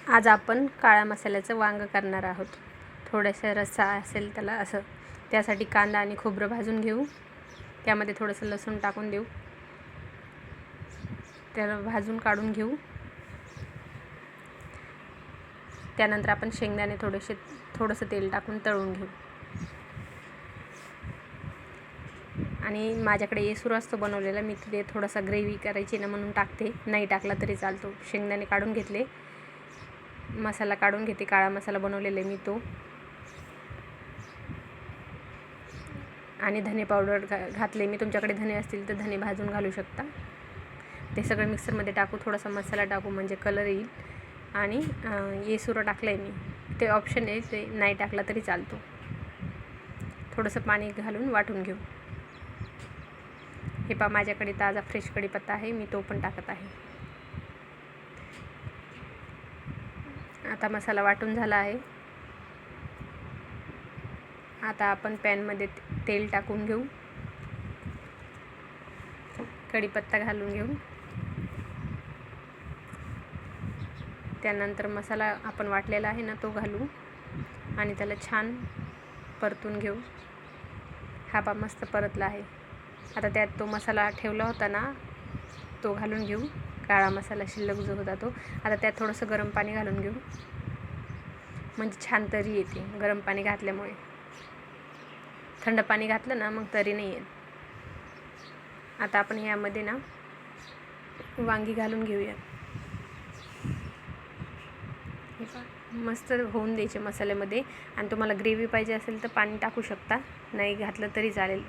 आज आपण काळ्या मसाल्याचं वांग करणार आहोत. थोडासा रस्सा असेल त्याला असं. त्यासाठी कांदा आणि खोबरं भाजून घेऊ. त्यामध्ये थोडंसं लसूण टाकून देऊ. त्याला भाजून काढून घेऊ. त्यानंतर आपण शेंगदाणे थोडंसं तेल टाकून तळून घेऊ. आणि माझ्याकडे येसूर असतो बनवलेला, मी तिथे थोडासा ग्रेव्ही करायची ना म्हणून टाकते. नाही टाकला तरी चालतो. शेंगदाणे काढून घेतले, मसाला काढून घेते. काळा मसाला बनवलेला मी तो, आणि धने पावडर घातले मी. तुमच्याकडे धने असतील तर धने भाजून घालू शकता. ते सगळं मिक्सरमध्ये टाकू. थोडासा मसाला टाकू म्हणजे कलर येईल. आणि येसूर टाकलं आहे मी, ते ऑप्शन आहे, ते नाही टाकला तरी चालतो. थोडंसं पाणी घालून वाटून घेऊ. हे माझ्याकडे ताजा फ्रेश कढीपत्ता आहे, मी तो पण टाकत आहे. आता मसाला वाटून झाला आहे. आता आपण पॅनमध्ये तेल टाकून घेऊ. कढीपत्ता घालून घेऊ. त्यानंतर मसाला आपण वाटलेला आहे ना तो घालू आणि त्याला छान परतून घेऊ. हा मस्त परतला आहे. आता त्यात तो मसाला ठेवला होता ना तो घालून घेऊ. काळा मसाला शिल्लक जो होता तो. आता त्यात थोडंसं गरम पाणी घालून घेऊ, म्हणजे छान तरी येते गरम पाणी घातल्यामुळे. थंड पाणी घातलं ना मग तरी नाही येत. आता आपण यामध्ये ना वांगी घालून घेऊया. मस्त होऊन द्यायचे मसाल्यामध्ये. आणि तुम्हाला ग्रेव्ही पाहिजे असेल तर पाणी टाकू शकता, नाही घातलं तरी चालेल.